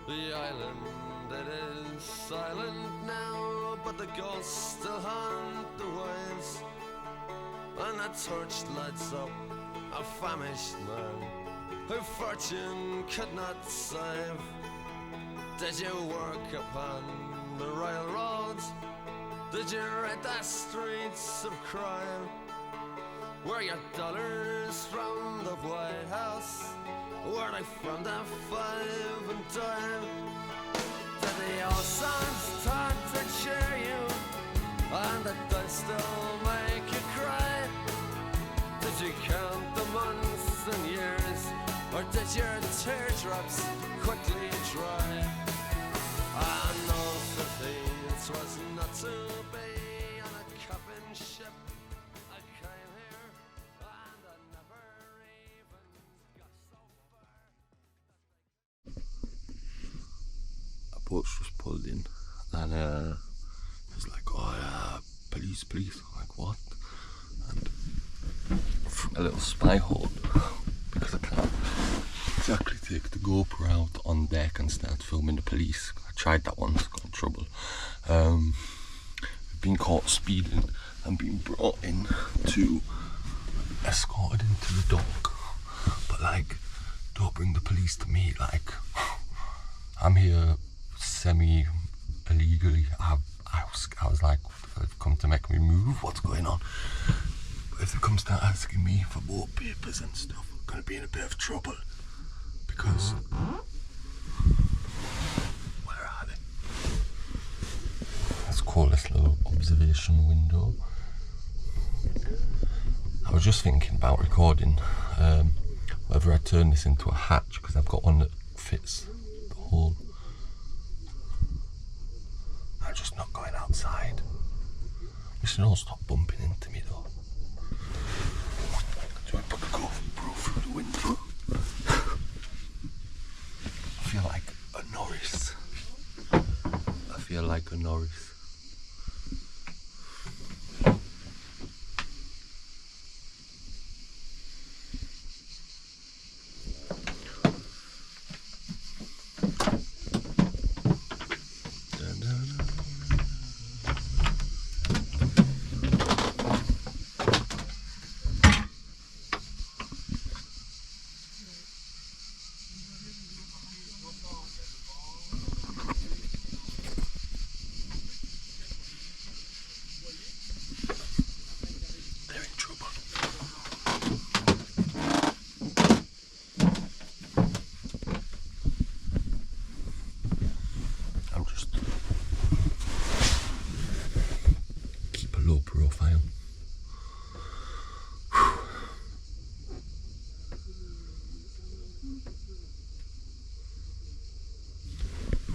The island, it is silent now, but the ghosts still haunt the waves. And a torch lights up a famished man who fortune could not save. Did you work upon the railroads? Did you ride the streets of crime? Were your dollars from the White House? Were they from the 5 and dime? Did the old songs start to cheer you? And did they still make you cry? Did you count the months and years? Or did your teardrops quickly dry? I know that it was not to be on a coffin ship. I came here and I never even got so far. A boat's just pulled in and it's like, oh yeah, police. I'm like, what? And from a little spy hole, because I can't exactly take the GoPro out on deck and start filming the police. I tried that once, got in trouble. We've been caught speeding and been brought in to escorted into the dock. But like, don't bring the police to me. Like, I'm here semi-illegally. I was like, they've come to make me move. What's going on? But if they come start asking me for boat papers and stuff, I'm gonna be in a bit of trouble. Because where are they? Let's call this little observation window. I was just thinking about recording whether I turn this into a hatch, because I've got one that fits the hole. I'm just not going outside. We should all stop bumping into me though. Do I put the GoPro through the window? I feel like a Norris.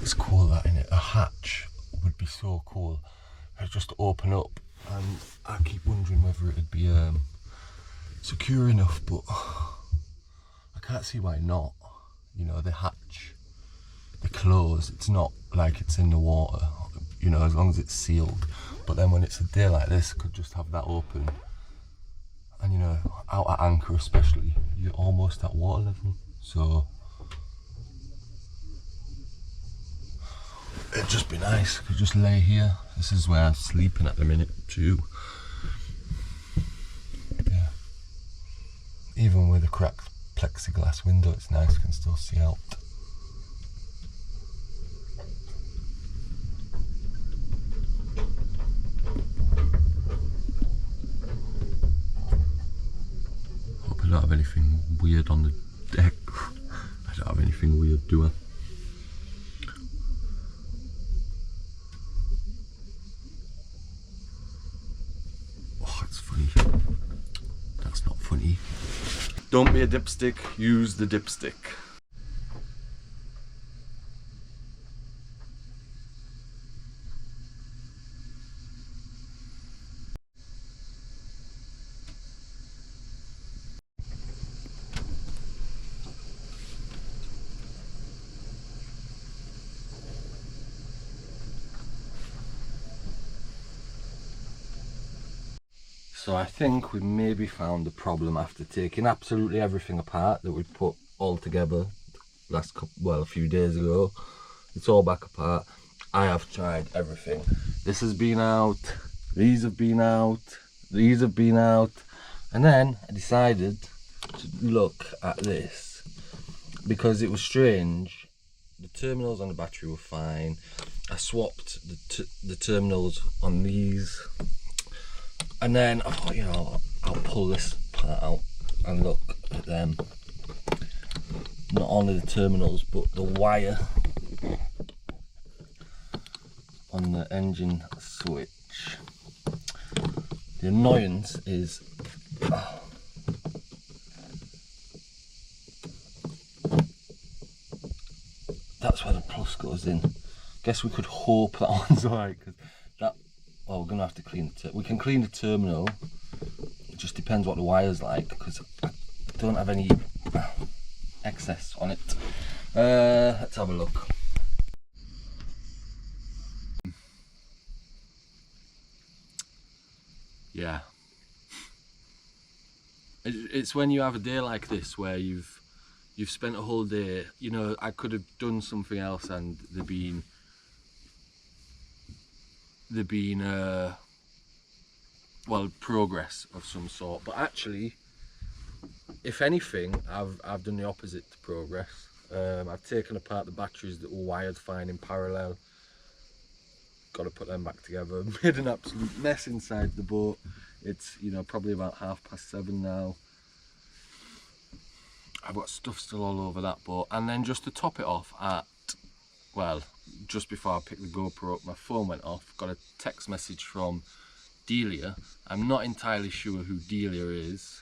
It's cool that in it, a hatch would be so cool. It'd just open up, and I keep wondering whether it'd be secure enough, but I can't see why not. You know, the hatch, the close, it's not like it's in the water, you know, as long as it's sealed. But then when it's a day like this, I could just have that open. And you know, out at anchor especially, you're almost at water level, so it'd just be nice. Could just lay here. This is where I'm sleeping at the minute too. Yeah. Even with a cracked plexiglass window, it's nice. You can still see out. Hope I don't have anything weird on the deck. I don't have anything weird, do I? That's not funny. Don't be a dipstick, use the dipstick. So I think we maybe found the problem after taking absolutely everything apart that we put all together a few days ago. It's all back apart. I have tried everything. This has been out, these have been out, these have been out, and then I decided to look at this because it was strange. The terminals on the battery were fine. I swapped the terminals on these, and then I thought, you know, I'll pull this part out and look at them. Not only the terminals, but the wire on the engine switch. The annoyance is that's where the plus goes in. Guess we could hope that one's alright, because that, well, we're gonna have to clean we can clean the terminal. It just depends what the wire's like, because I don't have any excess on it. Let's have a look. Yeah, it's when you have a day like this where you've spent a whole day, you know, I could have done something else and there'd been well, progress of some sort, but actually, if anything, I've done the opposite to progress. I've taken apart the batteries that were wired fine in parallel, got to put them back together, made an absolute mess inside the boat. It's, you know, probably about 7:30 now. I've got stuff still all over that boat, and then just to top it off, well, just before I picked the GoPro up, my phone went off. Got a text message from Delia. I'm not entirely sure who Delia is.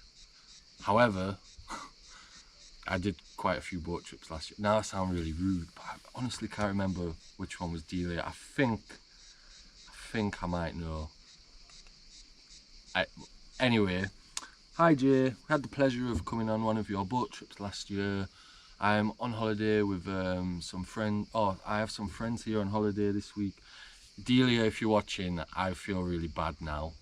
However, I did quite a few boat trips last year. Now I sound really rude, but I honestly can't remember which one was Delia. I think I might know. Anyway, hi Jay, had the pleasure of coming on one of your boat trips last year. I'm on holiday with some friends. Oh, I have some friends here on holiday this week. Delia, if you're watching, I feel really bad now.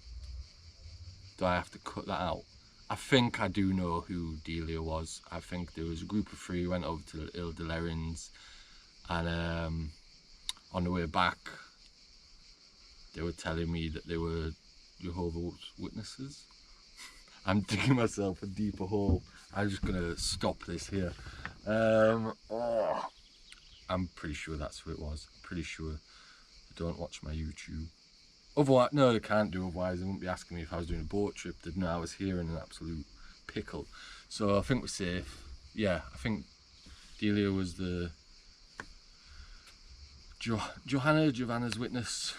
Do I have to cut that out? I think I do know who Delia was. I think there was a group of 3 who went over to the Ile de Lérins, and on the way back they were telling me that they were Jehovah's Witnesses. I'm digging myself a deeper hole. I'm just gonna stop this here. I'm pretty sure that's who it was. I'm pretty sure. They don't watch my YouTube. Otherwise, no, they can't do, otherwise they wouldn't be asking me if I was doing a boat trip. They'd know I was here in an absolute pickle. So I think we're safe. Yeah, I think Delia was the Giovanna's witness,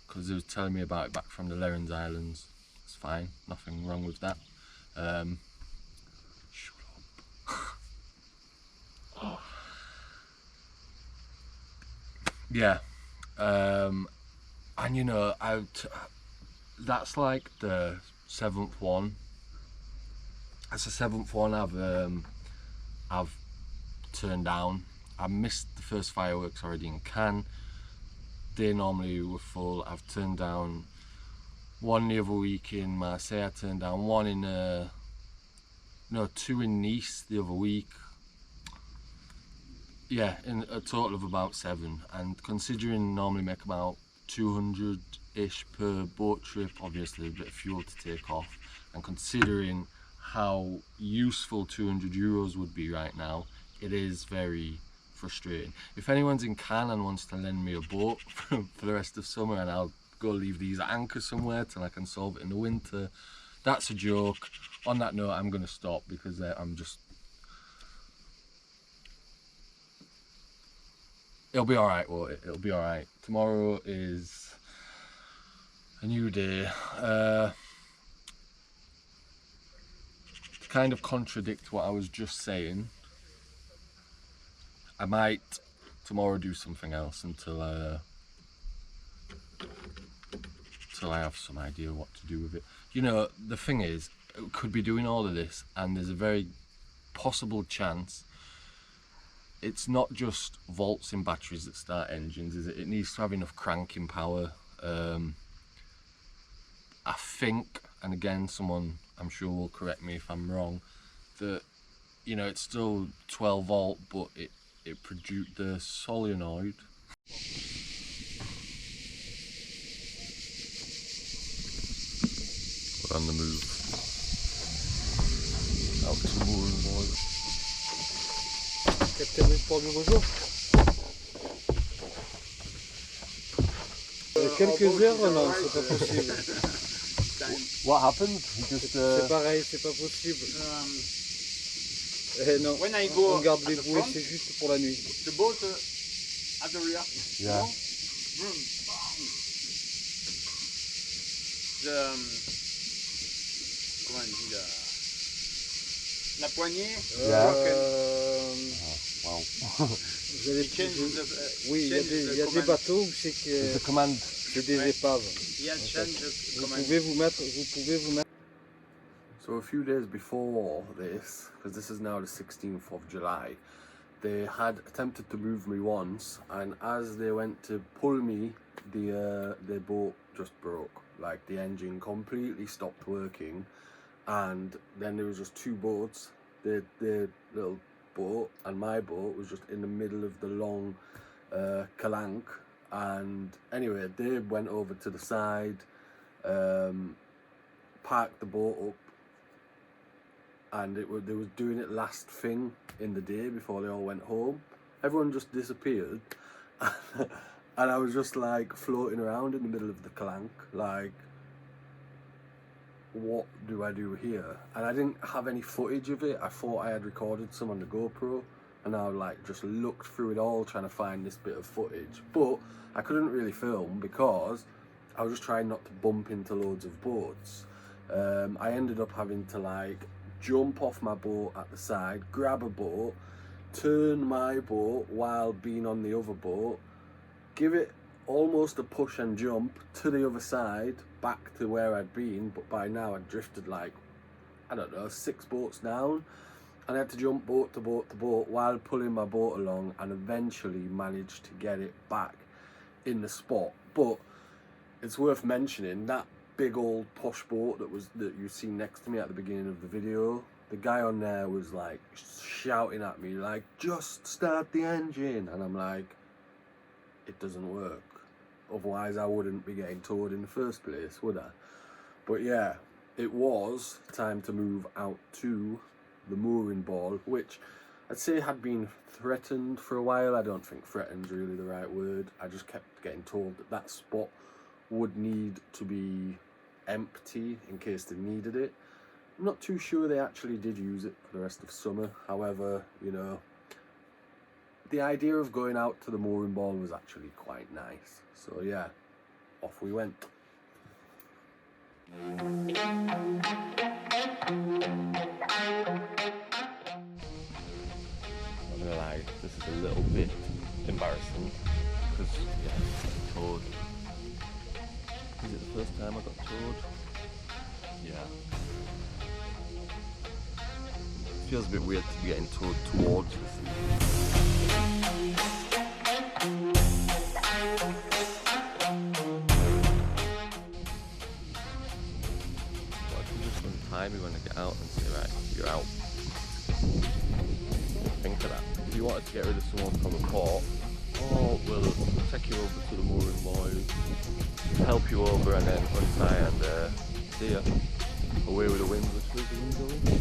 because they was telling me about it back from the Lérins Islands. It's fine, nothing wrong with that. Shut up. Yeah, and you know, that's like the 7th one. That's the 7th one I've turned down. I missed the first fireworks already in Cannes. They normally were full. I've turned down one the other week in Marseille. I turned down one in no, 2 in Nice the other week. Yeah, in a total of about 7. And considering normally make about 200-ish per boat trip, obviously a bit of fuel to take off, and considering how useful 200 euros would be right now, it is very frustrating. If anyone's in Cannes and wants to lend me a boat for the rest of summer, and I'll go leave these at anchor somewhere till I can solve it in the winter, that's a joke. On that note, I'm going to stop because I'm just... It'll be alright, won't it? It'll be alright. Tomorrow is a new day. To kind of contradict what I was just saying, I might tomorrow do something else until I have some idea what to do with it. You know, the thing is, it could be doing all of this, and there's a very possible chance it's not just volts in batteries that start engines, is it? It needs to have enough cranking power. I think, and again, someone I'm sure will correct me if I'm wrong, that, you know, it's still 12 volt, but it produced the solenoid. We're on the move. Out to Mooring Boy. Captain Rick pour du bonjour. Quelques heures, non, c'est pas possible. What happened? He just, C'est pareil, c'est pas possible. Non, When I go on garde les at the bouées, front, c'est juste pour la nuit. the boat at the rear. yeah. Vroom. Comment on dit la poignée. Yeah. Wow. Vous allez, oui, il y a des bateaux où c'est que The command. c'est des épaves. Vous pouvez vous mettre. So a few days before this, because this is now the 16th of July, they had attempted to move me once, and as they went to pull me, the boat just broke. Like the engine completely stopped working, and then there was just two boats. The little boat and my boat was just in the middle of the long calanque, and anyway they went over to the side, parked the boat up, and they was doing it last thing in the day before they all went home. Everyone just disappeared and I was just like floating around in the middle of the calanque, like, what do I do here? And I didn't have any footage of it. I thought I had recorded some on the GoPro, and I like just looked through it all trying to find this bit of footage, but I couldn't really film because I was just trying not to bump into loads of boats. I ended up having to like jump off my boat at the side, grab a boat, turn my boat while being on the other boat, give it almost a push and jump to the other side, back to where I'd been, but by now I'd drifted like, I don't know, 6 boats down, and I had to jump boat to boat to boat while pulling my boat along, and eventually managed to get it back in the spot. But it's worth mentioning that big old posh boat that you see next to me at the beginning of the video, the guy on there was like shouting at me like, just start the engine, and I'm like, it doesn't work, otherwise I wouldn't be getting towed in the first place, would I? But yeah, it was time to move out to the mooring ball, which I'd say had been threatened for a while. I don't think threatened's really the right word. I just kept getting told that spot would need to be empty in case they needed it. I'm not too sure they actually did use it for the rest of summer. However, you know, the idea of going out to the mooring ball was actually quite nice. So yeah, off we went. I'm not gonna lie, this is a little bit embarrassing because yeah, I got towed. Is it the first time I got towed? Yeah. It feels a bit weird to be getting towed towards the sea. But I can just untie me when I get out and say, right, you're out. Think of that. If you wanted to get rid of someone from a port, oh, we'll take you over to the mooring buoy, help you over and then untie and see ya. Away with the wind, which way the wind going?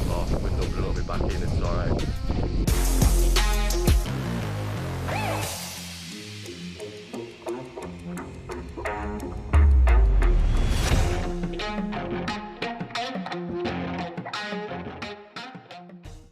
Oh, the wind will blow me back in, it's alright.